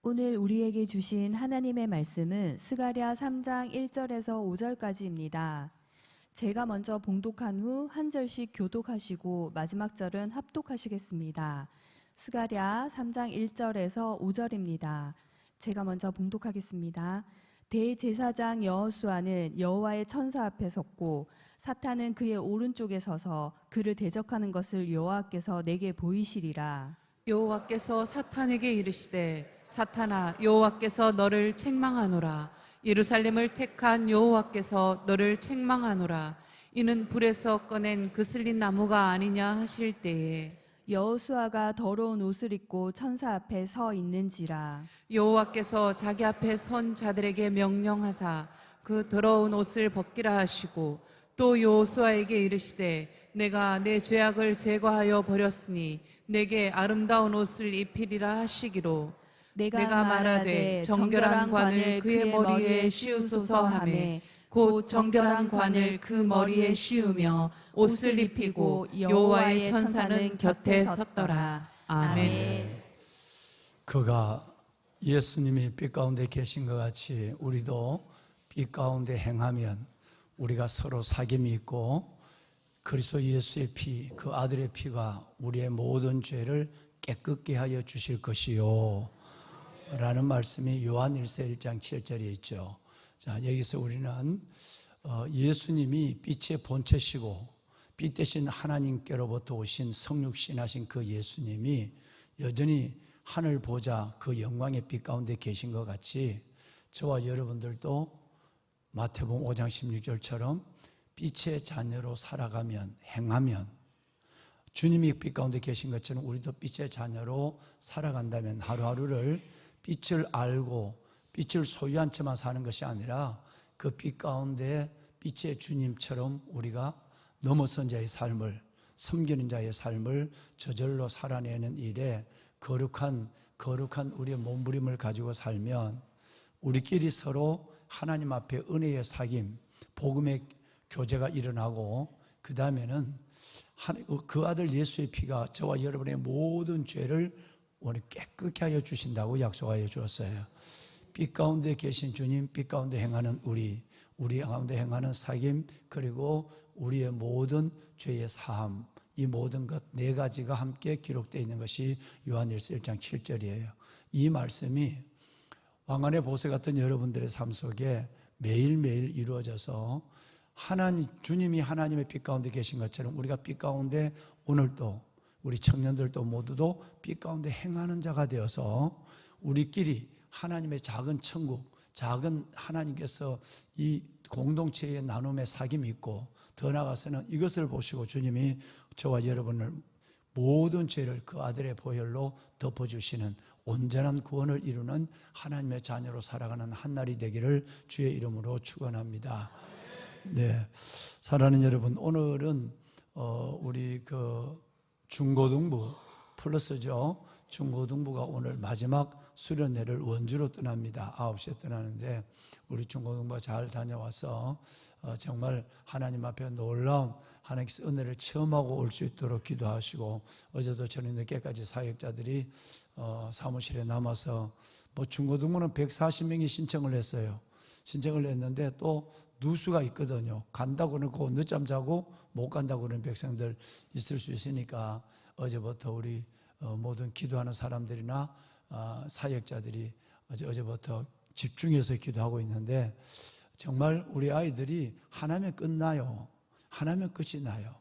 오늘 우리에게 주신 하나님의 말씀은 스가랴 3장 1절에서 5절까지입니다. 제가 먼저 봉독한 후 한 절씩 교독하시고 마지막 절은 합독하시겠습니다. 스가랴 3장 1절에서 5절입니다. 제가 먼저 봉독하겠습니다. 대제사장 여호수아는 여호와의 천사 앞에 섰고 사탄은 그의 오른쪽에 서서 그를 대적하는 것을 여호와께서 내게 보이시리라. 여호와께서 사탄에게 이르시되 사탄아, 여호와께서 너를 책망하노라. 예루살렘을 택한 여호와께서 너를 책망하노라. 이는 불에서 꺼낸 그슬린 나무가 아니냐 하실 때에 여호수아가 더러운 옷을 입고 천사 앞에 서 있는지라. 여호와께서 자기 앞에 선 자들에게 명령하사 그 더러운 옷을 벗기라 하시고 또 여호수아에게 이르시되 내가 내 죄악을 제거하여 버렸으니 내게 아름다운 옷을 입히리라 하시기로 내가 말하되 정결한 관을 그의 머리에 씌우소서 하매 곧 정결한 관을 그 머리에 씌우며 옷을 입히고 여호와의 천사는 곁에 섰더라. 아멘. 그가 예수님이 빛 가운데 계신 것 같이 우리도 빛 가운데 행하면 우리가 서로 사귐이 있고 그리스도 예수의 피, 그 아들의 피가 우리의 모든 죄를 깨끗게 하여 주실 것이요 라는 말씀이 요한 1서 1장 7절에 있죠. 자, 여기서 우리는 예수님이 빛의 본체시고 빛 대신 하나님께로부터 오신 성육신하신 그 예수님이 여전히 하늘 보좌 그 영광의 빛 가운데 계신 것 같이 저와 여러분들도 마태복음 5장 16절처럼 빛의 자녀로 살아가면, 행하면 주님이 빛 가운데 계신 것처럼 우리도 빛의 자녀로 살아간다면 하루하루를 빛을 알고 빛을 소유한 채만 사는 것이 아니라 그 빛 가운데 빛의 주님처럼 우리가 넘어선 자의 삶을, 섬기는 자의 삶을 저절로 살아내는 일에 거룩한 우리의 몸부림을 가지고 살면 우리끼리 서로 하나님 앞에 은혜의 사귐, 복음의 교제가 일어나고 그 다음에는 그 아들 예수의 피가 저와 여러분의 모든 죄를 오늘 깨끗게 하여 주신다고 약속하여 주었어요. 빛 가운데 계신 주님, 빛 가운데 행하는 우리 가운데 행하는 사귐, 그리고 우리의 모든 죄의 사함, 이 모든 것 네 가지가 함께 기록되어 있는 것이 요한일서 1장 7절이에요. 이 말씀이 왕관의 보세 같은 여러분들의 삶 속에 매일매일 이루어져서 주님이 하나님의 빛 가운데 계신 것처럼 우리가 빛 가운데 오늘도 우리 청년들도 모두도 빛 가운데 행하는 자가 되어서 우리끼리 하나님의 작은 천국, 작은 하나님께서 이 공동체의 나눔의 사귐이 있고 더 나아가서는 이것을 보시고 주님이 저와 여러분을 모든 죄를 그 아들의 보혈로 덮어주시는 온전한 구원을 이루는 하나님의 자녀로 살아가는 한날이 되기를 주의 이름으로 축원합니다. 네, 사랑하는 여러분, 오늘은 우리 중고등부 플러스죠. 중고등부가 오늘 마지막 수련회를 원주로 떠납니다. 9시에 떠나는데 우리 중고등부가 잘 다녀와서 정말 하나님 앞에 놀라운 하나님께서 은혜를 체험하고 올 수 있도록 기도하시고 어제도 저녁 늦게까지 사역자들이 사무실에 남아서 중고등부는 140명이 신청을 했어요. 신청을 했는데 또 누수가 있거든요. 간다고 그러고 늦잠 자고 못 간다고 그러는 백성들 있을 수 있으니까 어제부터 우리 모든 기도하는 사람들이나 사역자들이 어제부터 집중해서 기도하고 있는데 정말 우리 아이들이 하나면 끝나요. 하나면 끝이 나요.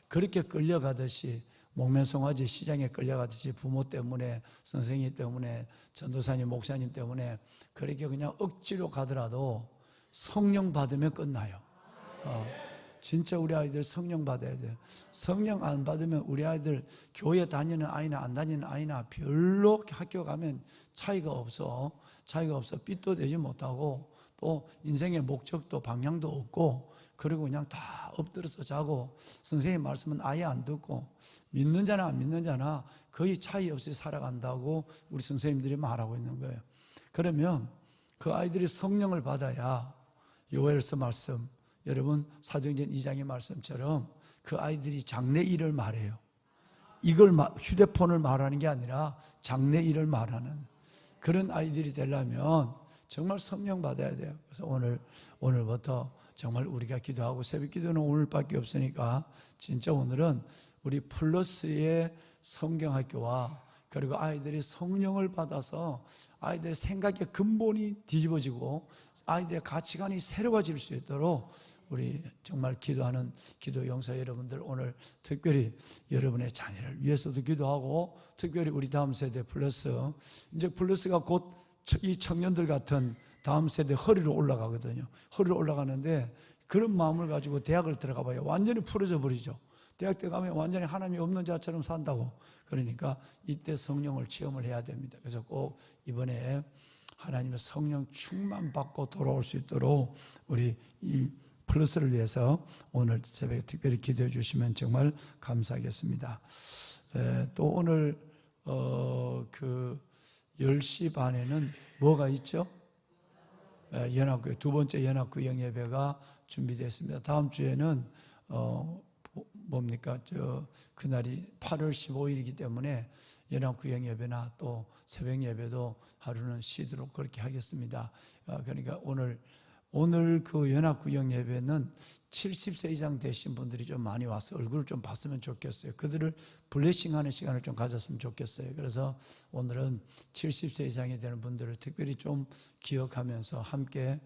그렇게 끌려가듯이 목면송아지 시장에 끌려가듯이 부모 때문에, 선생님 때문에, 전도사님, 목사님 때문에 그렇게 그냥 억지로 가더라도 성령 받으면 끝나요. 진짜 우리 아이들 성령 받아야 돼요. 성령 안 받으면 우리 아이들 교회 다니는 아이나 안 다니는 아이나 별로 학교 가면 차이가 없어. 빚도 되지 못하고 또 인생의 목적도 방향도 없고 그리고 그냥 다 엎드려서 자고 선생님 말씀은 아예 안 듣고 믿는 자나 안 믿는 자나 거의 차이 없이 살아간다고 우리 선생님들이 말하고 있는 거예요. 그러면 그 아이들이 성령을 받아야 요엘서 말씀, 여러분 사도행전 2장의 말씀처럼 그 아이들이 장래 일을 말해요. 이걸 휴대폰을 말하는 게 아니라 장래 일을 말하는 그런 아이들이 되려면 정말 성령 받아야 돼요. 그래서 오늘부터 정말 우리가 기도하고 새벽 기도는 오늘밖에 없으니까 진짜 오늘은 우리 플러스의 성경학교와 그리고 아이들이 성령을 받아서 아이들의 생각의 근본이 뒤집어지고 아이들의 가치관이 새로워질 수 있도록 우리 정말 기도하는 기도 용사 여러분들 오늘 특별히 여러분의 자녀를 위해서도 기도하고 특별히 우리 다음 세대 플러스 이제 플러스가 곧 이 청년들 같은 다음 세대 허리로 올라가거든요. 허리로 올라가는데 그런 마음을 가지고 대학을 들어가 봐요. 완전히 풀어져 버리죠. 대학 때 가면 완전히 하나님이 없는 자처럼 산다고. 그러니까 이때 성령을 체험을 해야 됩니다. 그래서 꼭 이번에 하나님의 성령 충만 받고 돌아올 수 있도록 우리 이 플러스를 위해서 오늘 새벽에 특별히 기도해 주시면 정말 감사하겠습니다. 또 오늘 그 10시 반에는 뭐가 있죠? 연합교회 두 번째 연합구역 예배가 준비되었습니다. 다음 주에는 뭡니까? 그날이 8월 15일이기 때문에 연합구역 예배나 또 새벽 예배도 하루는 쉬도록 그렇게 하겠습니다. 그러니까 오늘 그 연합구역 예배는 70세 이상 되신 분들이 좀 많이 와서 얼굴을 좀 봤으면 좋겠어요. 그들을 블레싱하는 시간을 좀 가졌으면 좋겠어요. 그래서 오늘은 70세 이상이 되는 분들을 특별히 좀 기억하면서 함께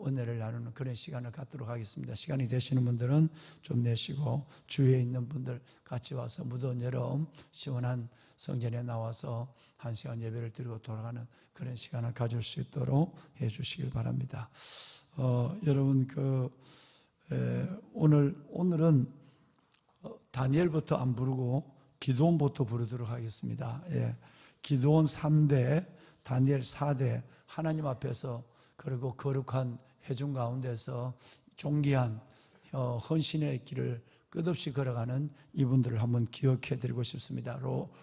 은혜를 나누는 그런 시간을 갖도록 하겠습니다. 시간이 되시는 분들은 좀 내시고 주위에 있는 분들 같이 와서 무더운 여름 시원한 성전에 나와서 1시간 예배를 드리고 돌아가는 그런 시간을 가질 수 있도록 해 주시길 바랍니다. 여러분 오늘은 다니엘부터 안 부르고 기드온부터 부르도록 하겠습니다. 기드온 3대, 다니엘 4대 하나님 앞에서 그리고 거룩한 회중 가운데서 존귀한 헌신의 길을 끝없이 걸어가는 이분들을 한번 기억해 드리고 싶습니다.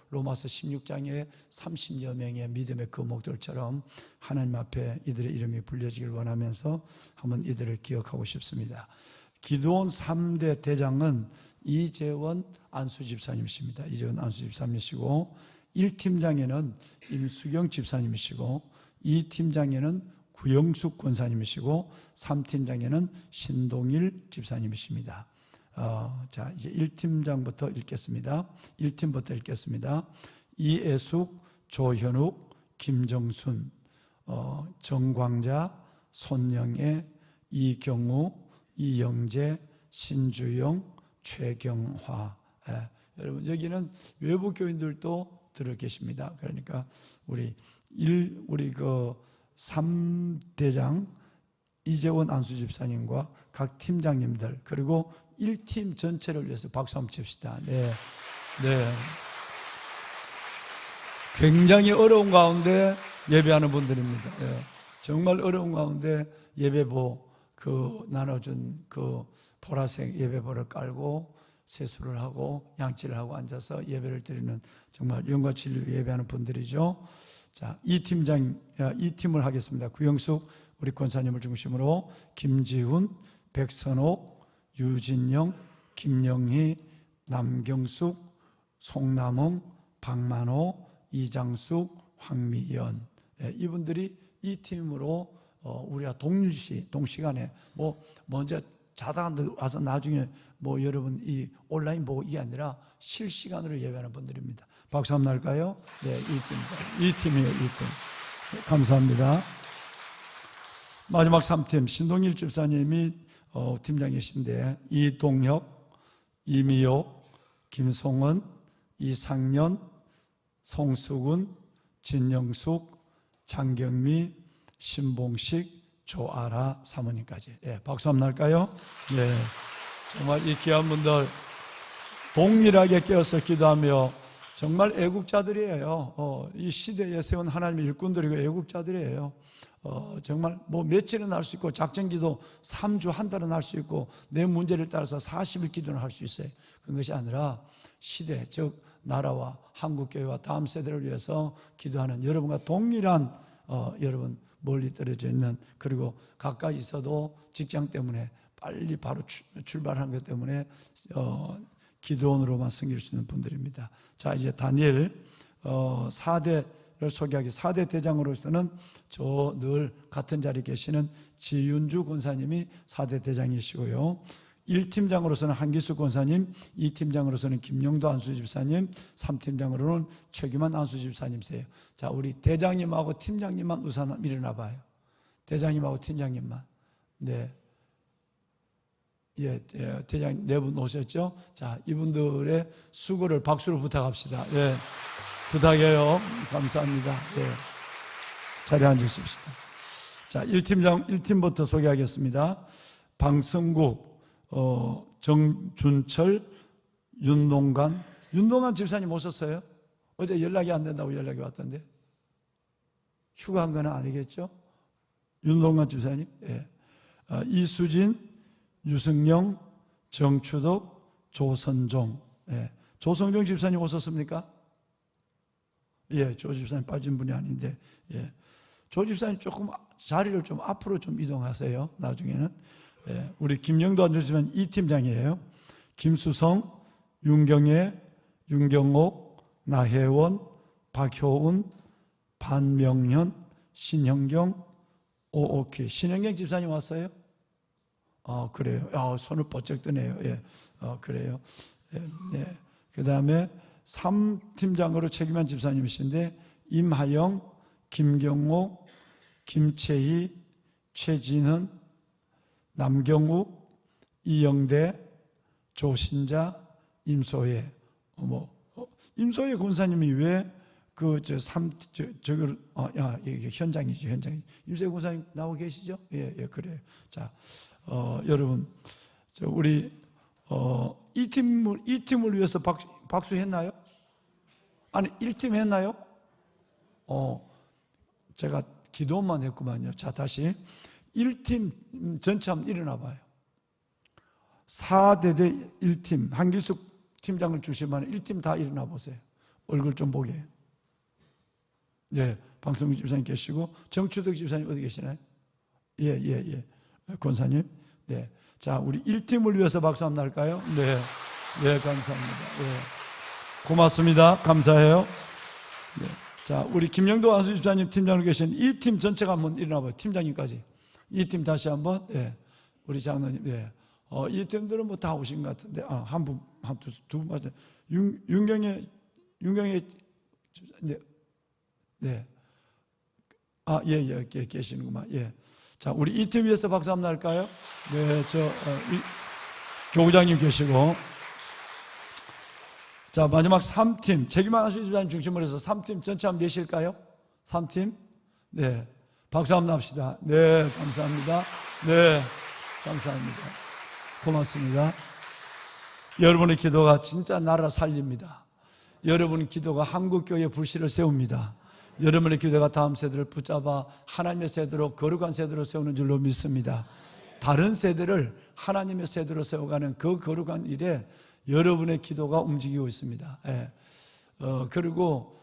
로마서 16장에 30여 명의 믿음의 거목들처럼 하나님 앞에 이들의 이름이 불려지길 원하면서 한번 이들을 기억하고 싶습니다. 기드온 3대 대장은 이재원 안수 집사님이십니다. 이재원 안수 집사님이시고 1팀장에는 임수경 집사님이시고 2팀장에는 구영숙 권사님이시고 3팀장에는 신동일 집사님이십니다. 자, 이제 1팀장부터 읽겠습니다. 1팀부터 읽겠습니다. 이애숙, 조현욱, 김정순, 정광자, 손영애, 이경우, 이영재, 신주영, 최경화. 여러분 여기는 외부 교인들도 들어 계십니다. 그러니까 우리 그 3대장 이재원 안수 집사님과 각 팀장님들 그리고 1팀 전체를 위해서 박수 한번 칩시다. 네. 굉장히 어려운 가운데 예배하는 분들입니다. 정말 어려운 가운데 예배보 나눠준 보라색 예배보를 깔고 세수를 하고 양치를 하고 앉아서 예배를 드리는 정말 영과 진리로 예배하는 분들이죠. 자, 이 팀을 하겠습니다. 구영숙 우리 권사님을 중심으로 김지훈, 백선옥, 유진영, 김영희, 남경숙, 송남홍, 박만호, 이장숙, 황미연 이분들이 이 팀으로 우리가 동시간에 먼저 자다가 와서 나중에 여러분 이 온라인 보고 이게 아니라 실시간으로 예배하는 분들입니다. 박수 한번 날까요? 네, 이 팀이에요. 이 팀. 감사합니다. 마지막 3팀 신동일 집사님이 팀장이신데 이동혁, 이미옥, 김송은, 이상년, 송수근, 진영숙, 장경미, 신봉식, 조아라 사모님까지. 박수 한번 날까요? 정말 이 귀한 분들 동일하게 깨어서 기도하며 정말 애국자들이에요. 이 시대에 세운 하나님의 일꾼들이고 애국자들이에요. 정말 며칠은 할 수 있고 작전기도 3주 한 달은 할 수 있고 내 문제를 따라서 40일 기도는 할 수 있어요. 그것이 아니라 시대 즉 나라와 한국교회와 다음 세대를 위해서 기도하는 여러분과 동일한 여러분 멀리 떨어져 있는 그리고 가까이 있어도 직장 때문에 빨리 바로 출발하는 것 때문에 기도원으로만 섬길 수 있는 분들입니다. 자, 이제 다니엘 4대 소개하기 4대 대장으로서는 저 늘 같은 자리에 계시는 지윤주 권사님이 4대 대장이시고요. 1팀장으로서는 한기수 권사님, 2팀장으로서는 김영도 안수집사님, 3팀장으로는 최규만 안수집사님이세요. 자, 우리 대장님하고 팀장님만 우선 일어나 봐요. 대장님하고 팀장님만. 네. 예, 대장님 네 분 오셨죠? 자, 이분들의 수고를 박수로 부탁합시다. 예. 부탁해요. 감사합니다. 예. 자리에 앉으십시다. 자, 1팀부터 소개하겠습니다. 방승국, 정준철, 윤동관 집사님 오셨어요? 어제 연락이 안 된다고 연락이 왔던데. 휴가한 건 아니겠죠? 윤동관 집사님, 예. 이수진, 유승영, 정추덕, 조선종, 예. 조성종 집사님 오셨습니까? 예, 조 집사님 빠진 분이 아닌데, 예. 조 집사님 조금 자리를 좀 앞으로 좀 이동하세요. 나중에는. 예, 우리 김영도 안주시면 2팀장이에요. 김수성, 윤경애, 윤경옥, 나혜원, 박효운, 반명현, 신형경, 오케이. 신형경 집사님 왔어요? 그래요. 손을 번쩍 뜨네요. 예, 그래요. 예, 예. 그 다음에 3팀장으로 책임한 집사님이신데, 임하영, 김경호, 김채희, 최진은, 남경욱, 이영대, 조신자, 임소혜. 임소혜 권사님이 왜 이게 현장이죠, 현장. 임소혜 권사님 나오고 계시죠? 예, 그래요. 자, 여러분, 우리 이 팀을 위해서 박수 했나요? 아니, 1팀 했나요? 제가 기도만 했구만요. 자, 다시 1팀 전체 한번 일어나 봐요. 4대대 1팀, 한길숙 팀장을 중심하는 1팀 다 일어나 보세요. 얼굴 좀 보게. 예, 방성국 집사님 계시고, 정추덕 집사님 어디 계시나요? 예. 권사님. 네. 자, 우리 1팀을 위해서 박수 한번 할까요? 네. 네, 감사합니다. 예. 고맙습니다. 감사해요. 네. 자, 우리 김영도 안수 집사님 팀장으로 계신 이 팀 전체가 한번 일어나 봐요. 팀장님까지. 이 팀 다시 한번. 예. 우리 장로님. 네. 이 팀들은 뭐 다 오신 것 같은데, 두 분 맞아요. 윤경애, 네. 예, 계시는구만. 예. 자, 우리 이 팀 위해서 박수 한번 할까요? 네, 교구장님 계시고. 자, 마지막 3팀, 책임한 안수집사님 중심으로 해서 3팀 전체 한번 계실까요? 3팀? 네. 박수 한번 합시다. 네, 감사합니다. 네, 감사합니다. 고맙습니다. 여러분의 기도가 진짜 나라 살립니다. 여러분의 기도가 한국교회의 불씨를 세웁니다. 여러분의 기도가 다음 세대를 붙잡아 하나님의 세대로, 거룩한 세대로 세우는 줄로 믿습니다. 다른 세대를 하나님의 세대로 세워가는 그 거룩한 일에 여러분의 기도가 움직이고 있습니다. 예. 그리고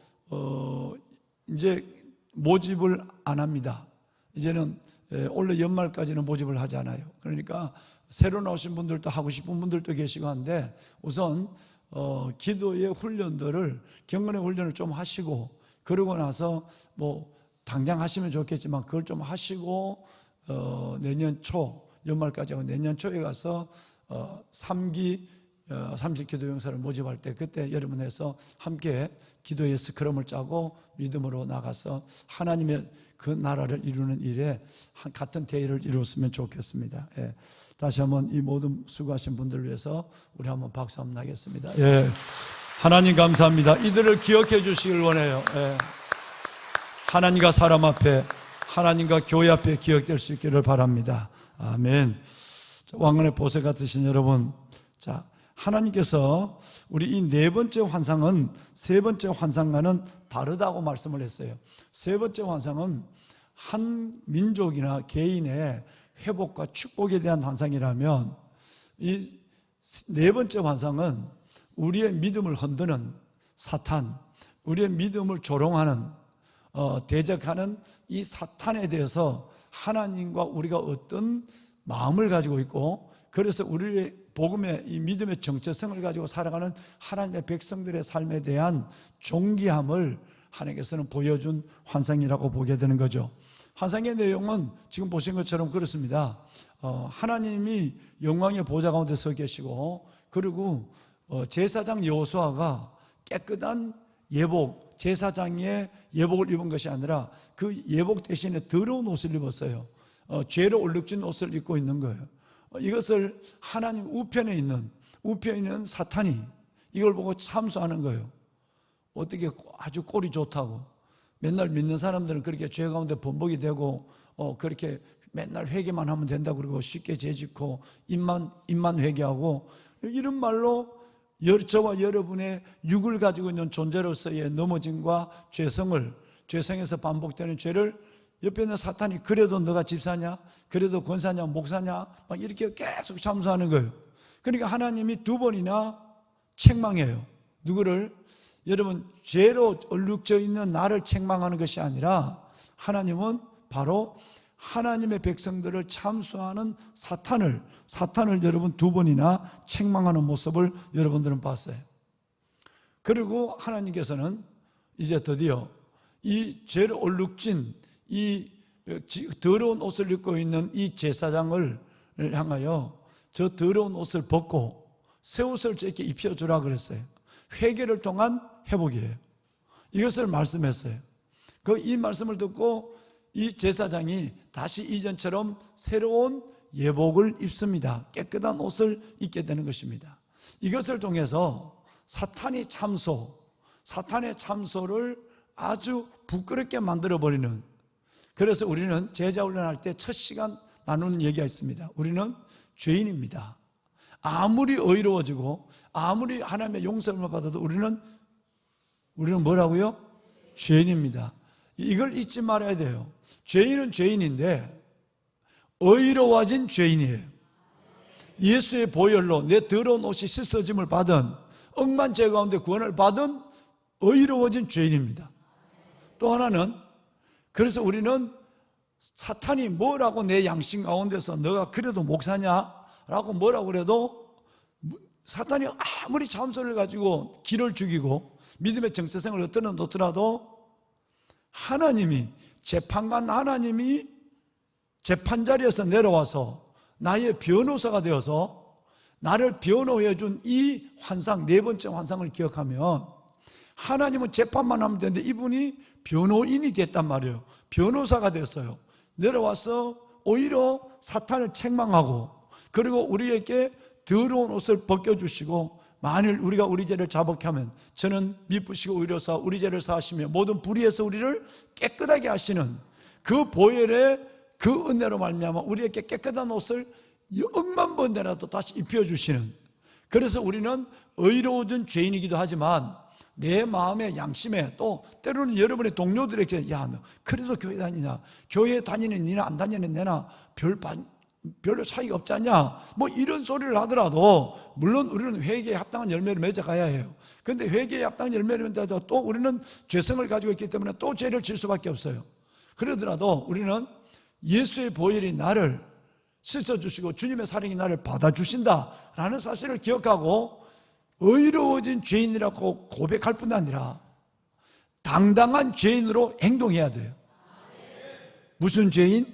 이제 모집을 안 합니다. 이제는 올해 연말까지는 모집을 하지 않아요. 그러니까 새로 나오신 분들도 하고 싶은 분들도 계시고 한데, 우선 기도의 훈련들을, 경건의 훈련을 좀 하시고, 그러고 나서 뭐 당장 하시면 좋겠지만 그걸 좀 하시고, 내년 초, 연말까지 하고 내년 초에 가서 3기 30 기도 용사를 모집할 때, 그때 여러분에서 함께 기도의 스크럼을 짜고 믿음으로 나가서 하나님의 그 나라를 이루는 일에 같은 대의를 이루었으면 좋겠습니다. 예. 다시 한번 이 모든 수고하신 분들을 위해서 우리 한번 박수 한번 나겠습니다. 예. 하나님 감사합니다. 이들을 기억해 주시길 원해요. 예. 하나님과 사람 앞에, 하나님과 교회 앞에 기억될 수 있기를 바랍니다. 아멘. 왕관의 보석 같으신 여러분, 자, 하나님께서 우리 이 네 번째 환상은 세 번째 환상과는 다르다고 말씀을 했어요. 세 번째 환상은 한 민족이나 개인의 회복과 축복에 대한 환상이라면, 이 네 번째 환상은 우리의 믿음을 흔드는 사탄, 우리의 믿음을 조롱하는, 대적하는 이 사탄에 대해서 하나님과 우리가 어떤 마음을 가지고 있고, 그래서 우리의 복음의 이 믿음의 정체성을 가지고 살아가는 하나님의 백성들의 삶에 대한 존귀함을 하나님께서는 보여준 환상이라고 보게 되는 거죠. 환상의 내용은 지금 보신 것처럼 그렇습니다. 하나님이 영광의 보좌 가운데 서 계시고, 그리고 제사장 여호수아가 깨끗한 예복, 제사장의 예복을 입은 것이 아니라 그 예복 대신에 더러운 옷을 입었어요. 죄로 얼룩진 옷을 입고 있는 거예요. 이것을 하나님 우편에 있는 사탄이 이걸 보고 참수하는 거예요. 어떻게 아주 꼴이 좋다고. 맨날 믿는 사람들은 그렇게 죄 가운데 번복이 되고 그렇게 맨날 회개만 하면 된다고 그러고 쉽게 죄짓고 입만 회개하고, 이런 말로 저와 여러분의 육을 가지고 있는 존재로서의 넘어짐과 죄성에서 반복되는 죄를 옆에 있는 사탄이 그래도 너가 집사냐? 그래도 권사냐? 목사냐? 막 이렇게 계속 참수하는 거예요. 그러니까 하나님이 두 번이나 책망해요. 누구를? 여러분, 죄로 얼룩져 있는 나를 책망하는 것이 아니라 하나님은 바로 하나님의 백성들을 참수하는 사탄을 여러분 두 번이나 책망하는 모습을 여러분들은 봤어요. 그리고 하나님께서는 이제 드디어 이 죄로 얼룩진 이 더러운 옷을 입고 있는 이 제사장을 향하여 저 더러운 옷을 벗고 새 옷을 저에게 입혀주라 그랬어요. 회개를 통한 회복이에요. 이것을 말씀했어요. 이 말씀을 듣고 이 제사장이 다시 이전처럼 새로운 예복을 입습니다. 깨끗한 옷을 입게 되는 것입니다. 이것을 통해서 사탄의 참소를 아주 부끄럽게 만들어버리는, 그래서 우리는 제자 훈련할 때 첫 시간 나누는 얘기가 있습니다. 우리는 죄인입니다. 아무리 의로워지고 아무리 하나님의 용서를 받아도 우리는 뭐라고요? 죄인입니다. 이걸 잊지 말아야 돼요. 죄인은 죄인인데 의로워진 죄인이에요. 예수의 보혈로 내 더러운 옷이 씻어짐을 받은, 억만 죄 가운데 구원을 받은 의로워진 죄인입니다. 또 하나는, 그래서 우리는 사탄이 뭐라고 내 양심 가운데서 너가 그래도 목사냐? 라고 뭐라고 그래도 사탄이 아무리 참소를 가지고 기를 죽이고 믿음의 정체성을 얻더라도 하나님이, 재판관 하나님이 재판자리에서 내려와서 나의 변호사가 되어서 나를 변호해 준 이 환상, 네 번째 환상을 기억하면 하나님은 재판만 하면 되는데 이분이 변호인이 됐단 말이에요. 변호사가 됐어요. 내려와서 오히려 사탄을 책망하고, 그리고 우리에게 더러운 옷을 벗겨주시고, 만일 우리가 우리 죄를 자복케 하면 저는 미쁘시고 의로사 우리 죄를 사하시며 모든 불의에서 우리를 깨끗하게 하시는 그 보혈의 그 은혜로 말미암아 우리에게 깨끗한 옷을 억만 번이라도 다시 입혀주시는, 그래서 우리는 의로워진 죄인이기도 하지만 내 마음의 양심에, 또 때로는 여러분의 동료들에게 야, 너 그래도 교회 다니냐? 교회 다니는 니나 안 다니는 내나 별로 차이가 없지 않냐? 뭐 이런 소리를 하더라도 물론 우리는 회개에 합당한 열매를 맺어가야 해요. 그런데 회개에 합당한 열매를 맺어도 또 우리는 죄성을 가지고 있기 때문에 또 죄를 질 수밖에 없어요. 그러더라도 우리는 예수의 보혈이 나를 씻어주시고 주님의 사랑이 나를 받아주신다라는 사실을 기억하고 의로워진 죄인이라고 고백할 뿐 아니라 당당한 죄인으로 행동해야 돼요. 무슨 죄인?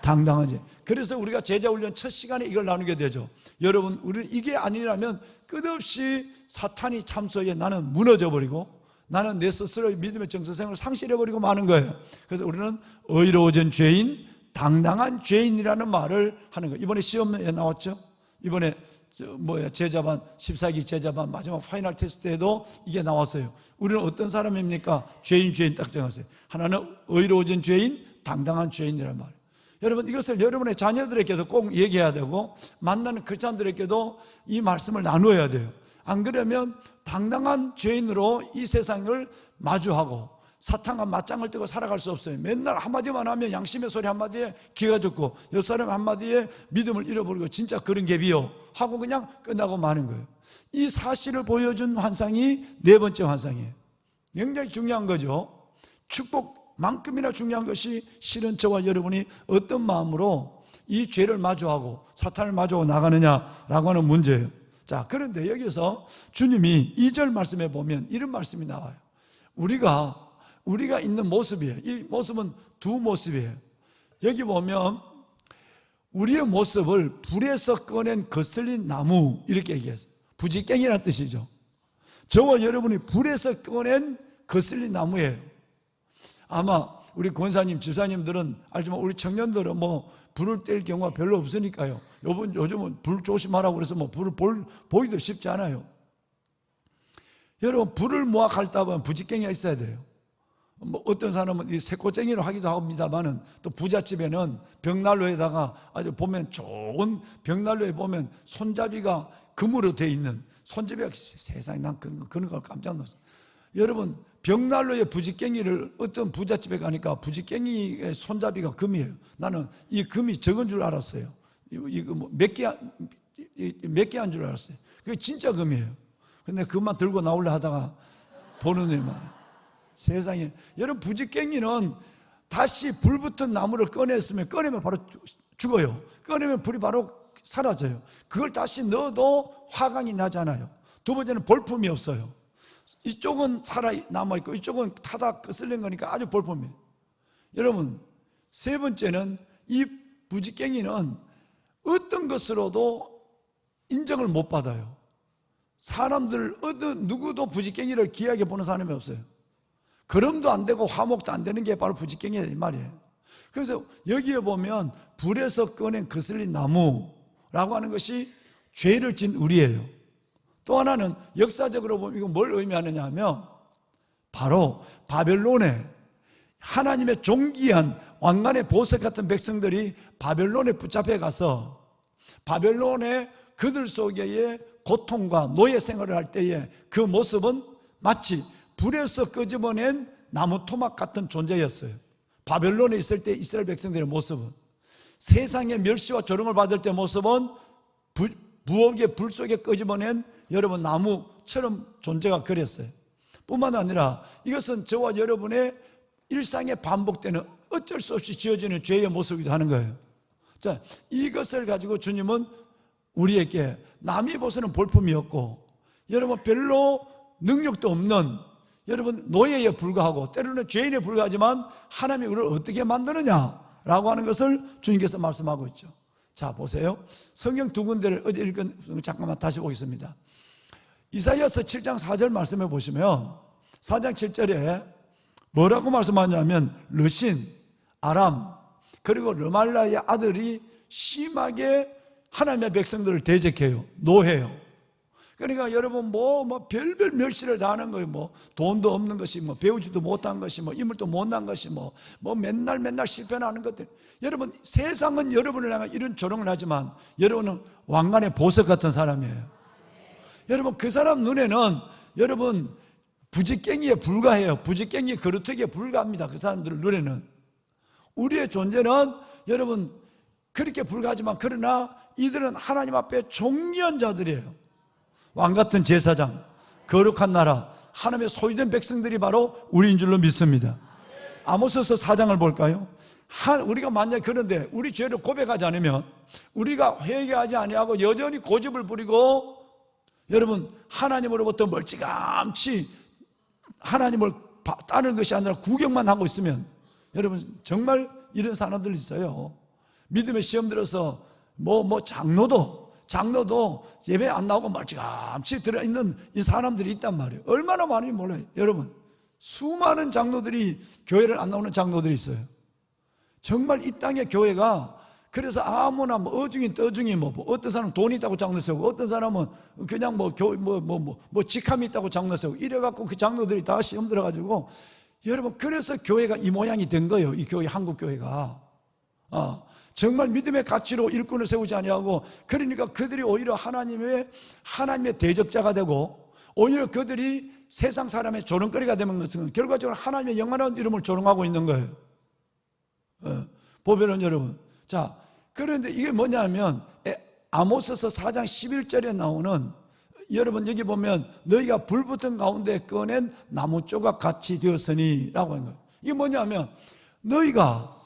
당당한 죄인. 그래서 우리가 제자훈련 첫 시간에 이걸 나누게 되죠. 여러분, 우리는 이게 아니라면 끝없이 사탄이 참소에 나는 무너져버리고 나는 내 스스로의 믿음의 정체성을 상실해버리고 마는 거예요. 그래서 우리는 의로워진 죄인, 당당한 죄인이라는 말을 하는 거예요. 이번에 시험에 나왔죠? 이번에 제자반, 14기 제자반 마지막 파이널 테스트에도 이게 나왔어요. 우리는 어떤 사람입니까? 죄인 딱 정하세요. 하나는 의로워진 죄인, 당당한 죄인이란 말이에요. 여러분, 이것을 여러분의 자녀들에게도 꼭 얘기해야 되고 만나는 크리스찬들에게도 이 말씀을 나누어야 돼요. 안 그러면 당당한 죄인으로 이 세상을 마주하고 사탄과 맞짱을 뜨고 살아갈 수 없어요. 맨날 한마디만 하면 양심의 소리 한마디에 기가 죽고 옆 사람 한마디에 믿음을 잃어버리고 진짜 그런 게 비요 하고 그냥 끝나고 마는 거예요. 이 사실을 보여준 환상이 네 번째 환상이에요. 굉장히 중요한 거죠. 축복만큼이나 중요한 것이 실은 저와 여러분이 어떤 마음으로 이 죄를 마주하고 사탄을 마주하고 나가느냐라고 하는 문제예요. 자, 그런데 여기서 주님이 2절 말씀에 보면 이런 말씀이 나와요. 우리가 있는 모습이에요. 이 모습은 두 모습이에요. 여기 보면 우리의 모습을 불에서 꺼낸 거슬린 나무 이렇게 얘기했어요. 부지깽이라는 뜻이죠. 저와 여러분이 불에서 꺼낸 거슬린 나무예요. 아마 우리 권사님, 집사님들은 알지만 우리 청년들은 뭐 불을 뗄 경우가 별로 없으니까요. 요즘은 불 조심하라고 그래서 뭐 불을 보기도 쉽지 않아요. 여러분, 불을 모아갈다 보면 부지깽이가 있어야 돼요. 뭐 어떤 사람은 이 새꼬쟁이로 하기도 합니다만은 또 부잣집에는 벽난로에다가 아주 보면 좋은 벽난로에 보면 손잡이가 금으로 돼 있는 손잡이가 세상에 난 그런 걸 깜짝 놀랐어요. 여러분, 벽난로에 부지깽이를 어떤 부잣집에 가니까 부지깽이의 손잡이가 금이에요. 나는 이 금이 적은 줄 알았어요. 이거 뭐 몇 개 한 줄 알았어요. 그게 진짜 금이에요. 근데 그만 들고 나오려 하다가 보는 일만. 세상에. 여러분, 부지깽이는 다시 불 붙은 나무를 꺼내면 바로 죽어요. 꺼내면 불이 바로 사라져요. 그걸 다시 넣어도 화강이 나잖아요. 두 번째는 볼품이 없어요. 이쪽은 살아 남아있고 이쪽은 타다 거슬린 거니까 아주 볼품이에요. 여러분, 세 번째는 이 부지깽이는 어떤 것으로도 인정을 못 받아요. 사람들 누구도 부지깽이를 귀하게 보는 사람이 없어요. 거름도 안 되고 화목도 안 되는 게 바로 부지깽이다 이 말이에요. 그래서 여기에 보면 불에서 꺼낸 거슬린 나무라고 하는 것이 죄를 진 우리예요. 또 하나는 역사적으로 보면 이거 뭘 의미하느냐 하면 바로 바벨론에 하나님의 존귀한 왕관의 보석 같은 백성들이 바벨론에 붙잡혀 가서 바벨론의 그들 속에의 고통과 노예 생활을 할 때의 그 모습은 마치 불에서 끄집어낸 나무 토막 같은 존재였어요. 바벨론에 있을 때 이스라엘 백성들의 모습은 세상의 멸시와 조롱을 받을 때 모습은 부엌의 불 속에 끄집어낸 여러분 나무처럼 존재가 그랬어요. 뿐만 아니라 이것은 저와 여러분의 일상에 반복되는 어쩔 수 없이 지어지는 죄의 모습이기도 하는 거예요. 자, 이것을 가지고 주님은 우리에게 남이 보서는 볼품이었고 여러분 별로 능력도 없는 여러분 노예에 불과하고 때로는 죄인에 불과하지만 하나님이 우리를 어떻게 만드느냐라고 하는 것을 주님께서 말씀하고 있죠. 자, 보세요. 성경 두 군데를 어제 읽은 잠깐만 다시 보겠습니다. 이사야서 7장 4절 말씀해 보시면 4장 7절에 뭐라고 말씀하냐면 르신, 아람 그리고 르말라의 아들이 심하게 하나님의 백성들을 대적해요. 노해요. 그러니까 여러분 뭐 별별 멸시를 다 하는 거예요. 뭐 돈도 없는 것이 뭐 배우지도 못한 것이 뭐 인물도 못난 것이 뭐 맨날 실패하는 것들. 여러분 세상은 여러분을 향해 이런 조롱을 하지만 여러분은 왕관의 보석 같은 사람이에요. 여러분 그 사람 눈에는 여러분 부지깽이에 불과해요. 부지깽이 그루터기에 불과합니다. 그 사람들 눈에는. 우리의 존재는 여러분 그렇게 불과하지만 그러나 이들은 하나님 앞에 존귀한 자들이에요. 왕같은 제사장, 거룩한 나라, 하나님의 소유된 백성들이 바로 우리인 줄로 믿습니다. 아모스서 4장을 볼까요? 우리가 만약 그런데 우리 죄를 고백하지 않으면 우리가 회개하지 아니하고 여전히 고집을 부리고 여러분 하나님으로부터 멀찌감치 하나님을 따르는 것이 아니라 구경만 하고 있으면 여러분 정말 이런 사람들이 있어요. 믿음의 시험 들어서 장로도 예배 안 나오고 멀찌감치 들어있는 이 사람들이 있단 말이에요. 얼마나 많은지 몰라요. 여러분 수많은 장로들이 교회를 안 나오는 장로들이 있어요. 정말 이 땅의 교회가 그래서 아무나 어중이 떠중이 어떤 사람은 돈이 있다고 장로 세우고 어떤 사람은 그냥 직함이 있다고 장로 세우고 이래갖고 그 장로들이 다 시험 들어가지고 여러분 그래서 교회가 이 모양이 된 거예요. 이 교회 한국 교회가 정말 믿음의 가치로 일꾼을 세우지 아니하고 그러니까 그들이 오히려 하나님의 대적자가 되고 오히려 그들이 세상 사람의 조롱거리가 되는 것은 결과적으로 하나님의 영원한 이름을 조롱하고 있는 거예요. 보면은 여러분 자 그런데 이게 뭐냐면 아모스서 4장 11절에 나오는 여러분 여기 보면 너희가 불붙은 가운데 꺼낸 나무 조각 같이 되었으니 라고 하는 거예요. 이게 뭐냐면 너희가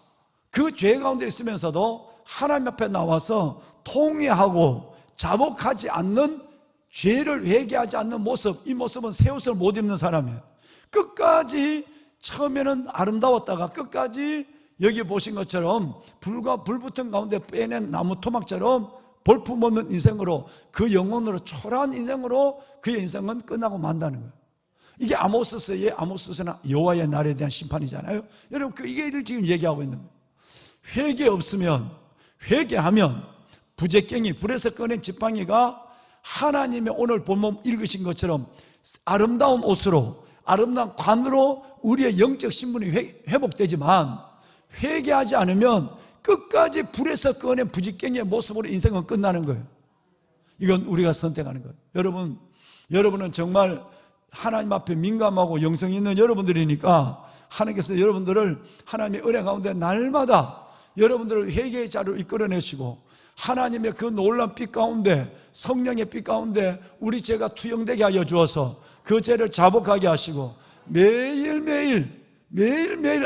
그 죄 가운데 있으면서도 하나님 앞에 나와서 통회하고 자복하지 않는 죄를 회개하지 않는 모습, 이 모습은 새 옷을 못 입는 사람이에요. 끝까지 처음에는 아름다웠다가 끝까지 여기 보신 것처럼 불과 불 붙은 가운데 빼낸 나무 토막처럼 볼품없는 인생으로, 그 영혼으로 초라한 인생으로 그의 인생은 끝나고 만다는 거예요. 이게 아모스서의 여호와의 날에 대한 심판이잖아요. 여러분, 이게 지금 얘기하고 있는 거예요. 회개 없으면, 회개하면 부재경이, 불에서 꺼낸 지팡이가 하나님의 오늘 본문 읽으신 것처럼 아름다운 옷으로, 아름다운 관으로 우리의 영적 신분이 회복되지만, 회개하지 않으면 끝까지 불에서 꺼낸 부지깽이의 모습으로 인생은 끝나는 거예요. 이건 우리가 선택하는 거예요. 여러분은 정말 하나님 앞에 민감하고 영성이 있는 여러분들이니까 하나님께서 여러분들을 하나님의 은혜 가운데 날마다 여러분들을 회개의 자리로 이끌어내시고, 하나님의 그 놀라운 빛 가운데, 성령의 빛 가운데 우리 죄가 투영되게 하여 주어서 그 죄를 자복하게 하시고, 매일매일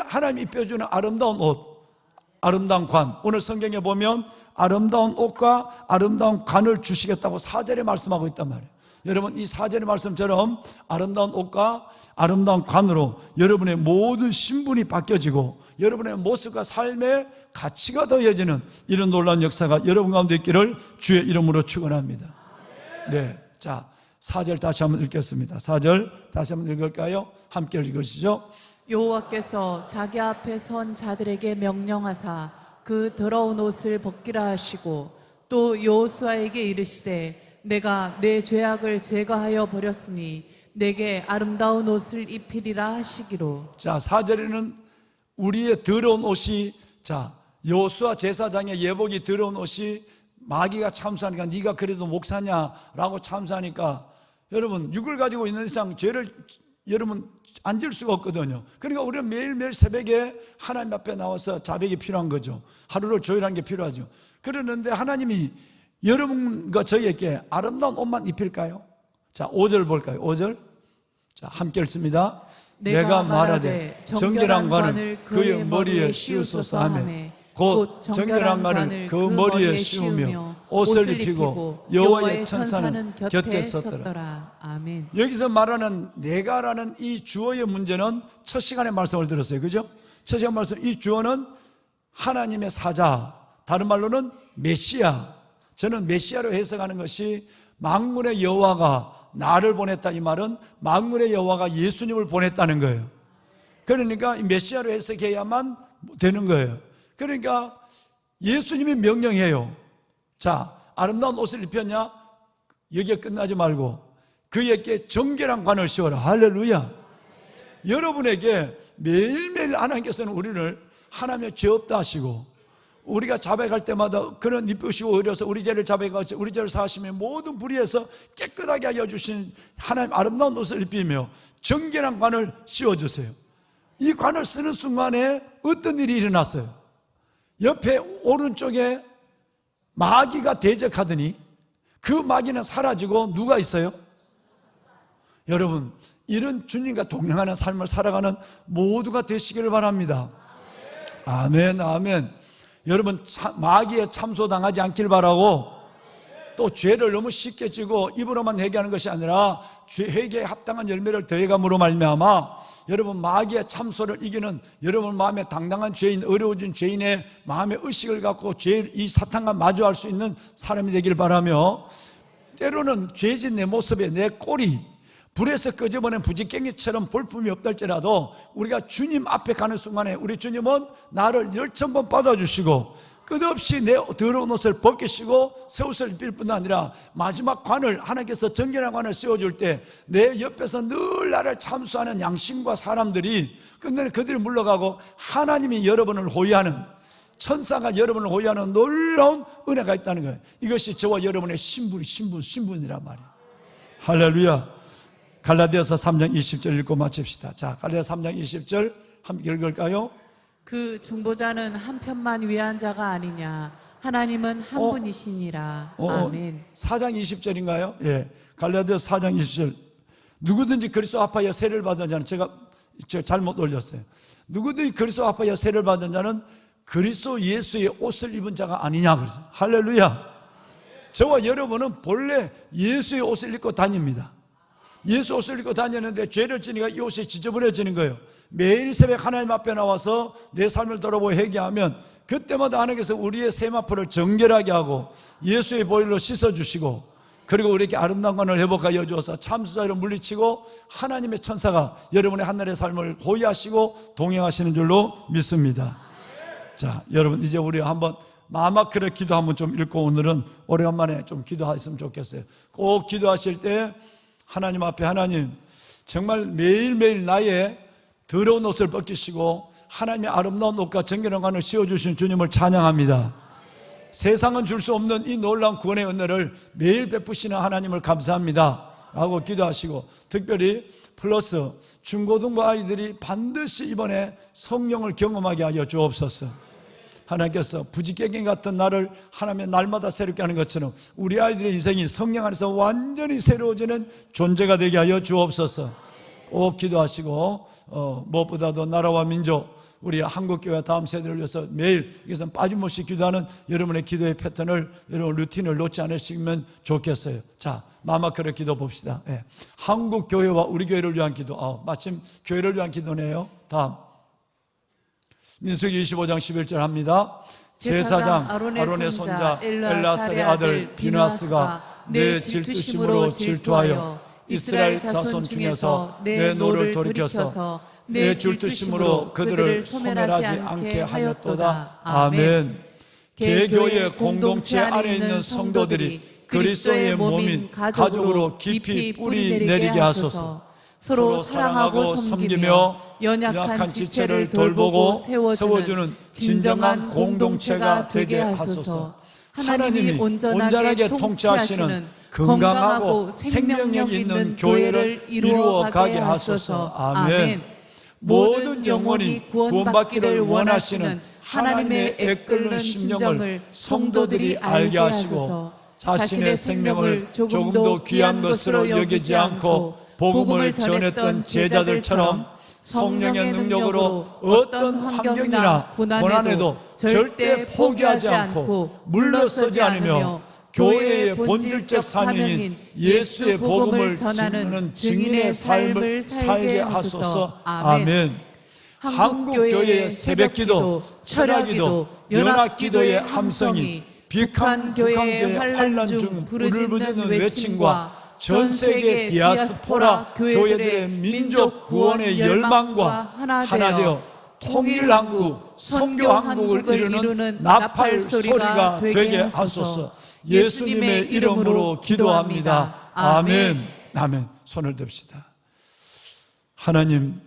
하나님이 입혀주는 아름다운 옷, 아름다운 관, 오늘 성경에 보면 아름다운 옷과 아름다운 관을 주시겠다고 4절에 말씀하고 있단 말이에요. 여러분, 이 4절의 말씀처럼 아름다운 옷과 아름다운 관으로 여러분의 모든 신분이 바뀌어지고 여러분의 모습과 삶의 가치가 더해지는 이런 놀라운 역사가 여러분 가운데 있기를 주의 이름으로 축원합니다. 네, 자, 4절 다시 한번 읽겠습니다. 4절 다시 한번 읽을까요? 함께 읽으시죠. 여호와께서 자기 앞에 선 자들에게 명령하사 그 더러운 옷을 벗기라 하시고, 또 여호수아에게 이르시되 내가 내 죄악을 제거하여 버렸으니 내게 아름다운 옷을 입히리라 하시기로. 자, 4절에는 우리의 더러운 옷이, 자, 여호수아 제사장의 예복이 더러운 옷이 마귀가 참수하니까 네가 그래도 목사냐라고 참수하니까, 여러분, 육을 가지고 있는 이상 죄를 여러분 안 질 수가 없거든요. 그러니까 우리는 매일매일 새벽에 하나님 앞에 나와서 자백이 필요한 거죠. 하루를 조율하는 게 필요하죠. 그러는데 하나님이 여러분과 저희에게 아름다운 옷만 입힐까요? 자, 5절 볼까요? 5절. 자, 함께 읽습니다. 내가 말하되 정결한 관을 그의 머리에 씌우소서 하며 곧 정결한 관을 그 머리에 씌우며 옷을 입히고 여호와의 천사는 곁에 섰더라. 아멘. 여기서 말하는 내가라는 이 주어의 문제는 첫 시간에 말씀을 들었어요. 그죠? 첫 시간 말씀, 이 주어는 하나님의 사자, 다른 말로는 메시아. 저는 메시아로 해석하는 것이 만군의 여호와가 나를 보냈다, 이 말은 만군의 여호와가 예수님을 보냈다는 거예요. 그러니까 이 메시아로 해석해야만 되는 거예요. 그러니까 예수님이 명령해요. 자, 아름다운 옷을 입혔냐? 여기에 끝나지 말고 그에게 정결한 관을 씌워라. 할렐루야. 여러분에게 매일매일 하나님께서는 우리를 하나님의 죄 없다 하시고, 우리가 자백할 때마다 그런 이쁘시고 어려서 우리 죄를 자백하시, 우리 죄를 사하시며 모든 불의에서 깨끗하게 하여 주신 하나님 아름다운 옷을 입히며 정결한 관을 씌워주세요. 이 관을 쓰는 순간에 어떤 일이 일어났어요? 옆에 오른쪽에 마귀가 대적하더니 그 마귀는 사라지고 누가 있어요? 여러분, 이런 주님과 동행하는 삶을 살아가는 모두가 되시기를 바랍니다. 아멘, 아멘. 여러분, 마귀에 참소당하지 않길 바라고, 또 죄를 너무 쉽게 지고 입으로만 회개하는 것이 아니라 회개에 합당한 열매를 더해감으로 말미암아 여러분 마귀의 참소를 이기는 여러분 마음에 당당한 죄인, 어려워진 죄인의 마음의 의식을 갖고 이 사탄과 마주할 수 있는 사람이 되길 바라며, 때로는 죄진 내 모습에 내 꼴이 불에서 끄집어낸 부지깽이처럼 볼품이 없달지라도 우리가 주님 앞에 가는 순간에 우리 주님은 나를 열천번 받아주시고 끝없이 내 더러운 옷을 벗기시고 새 옷을 입힐 뿐 아니라 마지막 관을, 하나님께서 정결한 관을 씌워줄 때 내 옆에서 늘 나를 참수하는 양심과 사람들이 끝내는 그들이 물러가고 하나님이 여러분을 호위하는, 천사가 여러분을 호위하는 놀라운 은혜가 있다는 거예요. 이것이 저와 여러분의 신분이란 말이에요. 할렐루야. 갈라디아서 3장 20절 읽고 마칩시다. 자, 갈라디아서 3장 20절 함께 읽을까요? 그 중보자는 한 편만 위한 자가 아니냐, 하나님은 한 분이시니라. 아멘. 4장 20절인가요? 예, 갈라디아서 4장 20절. 누구든지 그리스도 아파하여 세를 받은 자는, 제가 잘못 올렸어요. 누구든지 그리스도 아파하여 세를 받은 자는 그리스도 예수의 옷을 입은 자가 아니냐 그랬어요. 할렐루야. 저와 여러분은 본래 예수의 옷을 입고 다닙니다. 예수 옷을 입고 다녔는데 죄를 지니까 이 옷이 지저분해지는 거예요. 매일 새벽 하나님 앞에 나와서 내 삶을 돌아보고 회개하면 그때마다 하나님께서 우리의 세마포를 정결하게 하고 예수의 보혈로 씻어주시고, 그리고 우리에게 아름다운 것을 회복하여 주어서 참수자를 물리치고 하나님의 천사가 여러분의 한날의 삶을 보호하시고 동행하시는 줄로 믿습니다. 자, 여러분 이제 우리 한번 마마크의 기도 한번 좀 읽고 오늘은 오래간만에 좀 기도하셨으면 좋겠어요. 꼭 기도하실 때 하나님 앞에, 하나님 정말 매일매일 나의 더러운 옷을 벗기시고 하나님의 아름다운 옷과 정결한 관을 씌워주신 주님을 찬양합니다. 세상은 줄 수 없는 이 놀라운 구원의 은혜를 매일 베푸시는 하나님을 감사합니다 라고 기도하시고, 특별히 플러스 중고등부 아이들이 반드시 이번에 성령을 경험하게 하여 주옵소서. 하나님께서 부지깽이 같은 나를 하나님의 날마다 새롭게 하는 것처럼 우리 아이들의 인생이 성령 안에서 완전히 새로워지는 존재가 되게 하여 주옵소서. 꼭 기도하시고, 무엇보다도 나라와 민족, 우리 한국교회 다음 세대를 위해서 매일 이것은 빠짐없이 기도하는 여러분의 기도의 패턴을, 여러분 루틴을 놓지 않으시면 좋겠어요. 자, 마마크의 기도 봅시다. 예. 한국교회와 우리 교회를 위한 기도. 마침 교회를 위한 기도네요. 다음 민수기 25장 11절 합니다. 제사장 아론의 손자 엘라살의 아들 비누아스가 내 질투심으로 질투하여 이스라엘 자손 중에서 내 노를 돌이켜서 내 질투심으로 그들을 소멸하지 않게 하였도다. 아멘. 개교의 공동체 안에 있는 성도들이 그리스도의 몸인 가족으로 깊이 뿌리 내리게 하소서. 서로 사랑하고 섬기며 연약한 지체를 돌보고 세워주는 진정한 공동체가 되게 하소서. 하나님이 온전하게 통치하시는 건강하고 생명력 있는 교회를 이루어가게 하소서. 아멘. 모든 영혼이 구원받기를 원하시는 하나님의 애끓는 심정을 성도들이 알게 하시고 자신의 생명을 조금도 귀한 것으로 여기지 않고 복음을 전했던 제자들처럼 성령의 능력으로 어떤 환경이나 고난에도 절대 포기하지 않고 물러서지 않으며 교회의 본질적 사명인 예수의 복음을 전하는 증인의 삶을 살게 하소서. 아멘. 한국교회의 새벽기도, 철야기도, 연합기도의 함성이 북한 교회의 환란 중 부르짖는 외침과 전 세계 디아스포라 교회들의 민족 구원의 열망과 하나 되어 통일한국, 선교한국을 이루는 나팔 소리가 되게 하소서. 예수님의 이름으로 기도합니다. 아멘. 아멘. 손을 듭시다. 하나님,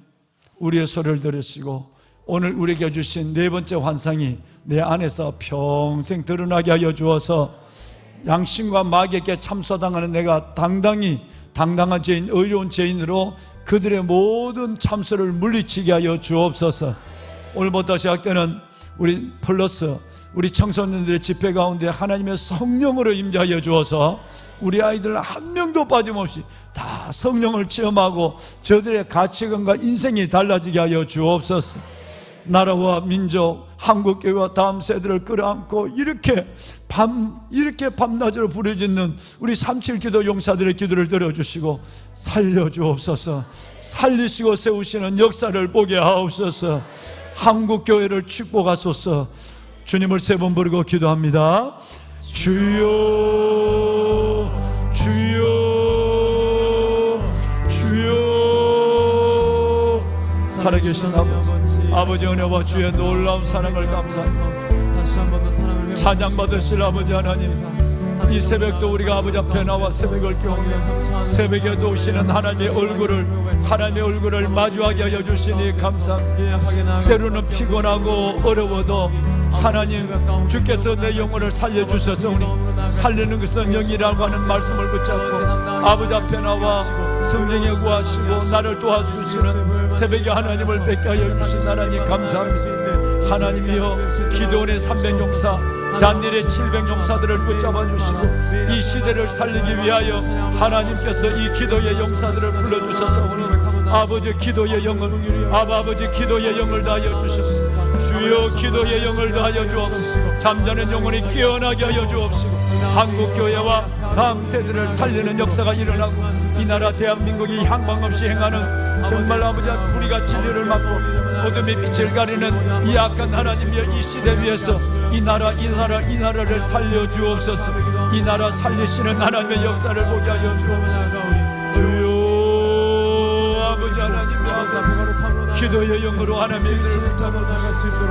우리의 소리를 들으시고 오늘 우리에게 주신 네 번째 환상이 내 안에서 평생 드러나게 하여 주어서 양심과 마귀에게 참소당하는 내가 당당한 죄인, 의로운 죄인으로 그들의 모든 참소를 물리치게 하여 주옵소서. 오늘부터 시작되는 우리 플러스 우리 청소년들의 집회 가운데 하나님의 성령으로 임재하여 주어서 우리 아이들 한 명도 빠짐없이 다 성령을 체험하고 저들의 가치관과 인생이 달라지게 하여 주옵소서. 나라와 민족, 한국교회와 다음 세대를 끌어안고 이렇게 밤낮으로 부르짖는 우리 37기도 용사들의 기도를 들어주시고 살려주옵소서. 살리시고 세우시는 역사를 보게 하옵소서. 한국교회를 축복하소서. 주님을 세 번 부르고 기도합니다. 주여, 주여, 주여. 살아계신 아버지 은혜와 주의 놀라운 사랑을 감사합니다. 찬양받으실 아버지 하나님, 이 새벽도 우리가 아버지 앞에 나와 새벽을 경외, 새벽에도 오시는 하나님의 얼굴을 마주하게 하여 주시니 감사합니다. 때로는 피곤하고 어려워도 하나님 주께서 내 영혼을 살려주셔서 우리 살리는 것은 영이라고 하는 말씀을 붙잡고 아버지 앞에 나와 성령에 구하시고 나를 도와주시는 새벽에 하나님을 뵙게 하여 주신 하나님 감사합니다. 하나님이여, 기도원의 300용사, 다니엘의 700용사들을 붙잡아 주시고 이 시대를 살리기 위하여 하나님께서 이 기도의 용사들을 불러주셔서 오니 아버지 기도의 영을, 아버지 기도의 영을 다하여 주시옵소서. 주여 기도의 영을 다하여 주옵소서. 잠자는 영혼이 깨어나게 하여 주옵시고 한국교회와 다음 세대를 살리는 역사가 일어나고 이 나라 대한민국이 향방 없이 행하는 정말 아버지 불의가 진리를 막고 어둠의 빛을 가리는 이 악한 하나님이여 이 시대 위에서 이 나라를 살려주옵소서. 이 나라 살리시는 하나님의 역사를 보게 하여 주옵소서. 주여 아버지 하나님 기도의 영으로 하나님의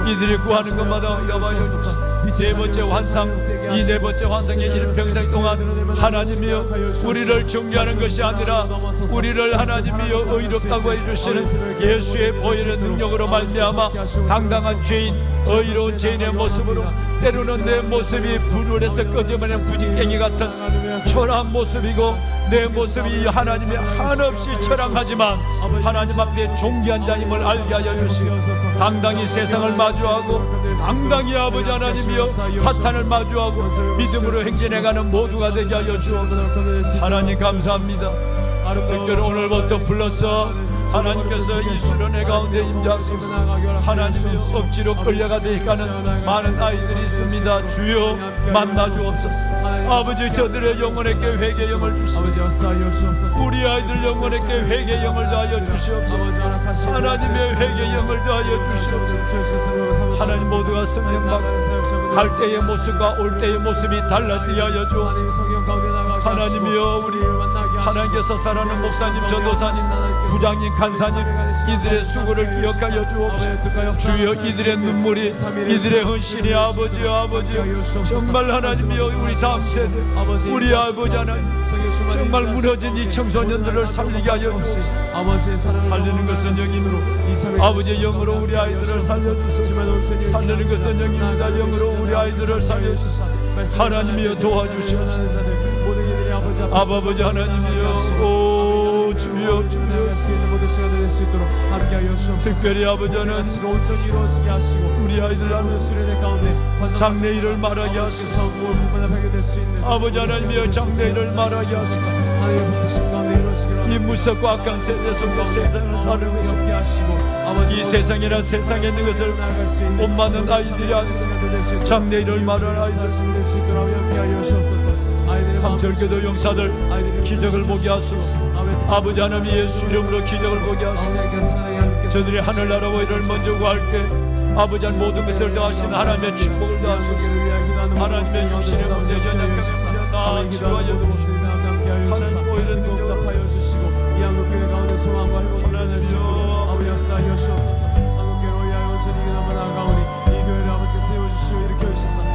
이들이 구하는 것마다 응답하여 주옵소서. 네 번째 환상, 이 네 번째 환상의 일평생 동안 하나님이여 우리를 정죄하는 것이 아니라 우리를 하나님이여 의롭다고 해주시는 예수의 보혈의 능력으로 말미암아 당당한 죄인, 의로운 죄인의 모습으로 때로는 내 모습이 불울에서 꺼져버리는 부직갱이 같은 초라한 모습이고 내 모습이 하나님의 한없이 처량하지만 하나님 앞에 존귀한 자임을 알게 하여 주시고 당당히 세상을 마주하고 당당히 아버지 하나님이여 사탄을 마주하고 믿음으로 행진해가는 모두가 되게 하여 주옵소서. 하나님 감사합니다. 특별히 오늘부터 불러서 하나님께서 이 수련회 가운데 임재하소서. 하나님의 억지로 끌려가 되어가는 많은 아이들이 있습니다. 주여 만나 주옵소서. 아버지 저들의 영혼에게 회개 영을 주시옵소서. 우리 아이들 영혼에게 회개 영을 더하여 주시옵소서. 하나님의 회개 영을 더하여 주시옵소서. 하나님 모두가 성령 받고 갈 때의 모습과 올 때의 모습이 달라지게 하여 주옵소서. 하나님이여 우리 하나님께서 사랑하는 목사님, 전도사님, 부장님, 간사님 이들의 수고를 기억하여 주옵소서. 주여 이들의 눈물이 이들의 헌신이 아버지여 정말 하나님이여 우리 다음 세대 우리 아버지 하나님 정말 무너진 이 청소년들을 살리게 하여 주옵소서. 살리는 것은 영입니다. 아버지의 영으로 우리 아이들을 살려주소서. 살리는 것은 영입니다. 영으로 우리 아이들을 살려주소서. 하나님이여 도와주시옵소서. 아버지 하나님이여 오 주여 특별히 아버지 하나님 우리 아이들 앞에 장래일을 말하게 하소서. 아버지 하나님이여 장래일을 말하게 하소서. 이 무섭고 악한 세대 속에 세상을 다루고 이 세상이란 세상에 있는 것을 못 맞는 아이들이 아니라 장래일을 말하는 아이들 3절교도 용사들 기적을 보게 하소서. 아버지 하나님 예수 이름으로 기적을 보게 하소서. 저들이 하늘나라 보이를 먼저 구할 때 아버지 하나님 모든 것을 더하시는 하나님의 축복을 더하소서. 하나님의 육신의 문제 연약한 문제 다 치료하여 주시고 하나님 보이는 능력을 주시고 이 한국교회 가운데 소망과 회복을 하나님이여 아버지 역사하여 주옵소서. 한국교회 온전히 나아가오니 이 교회를 아버지께 세워주시고 일으켜 주셔서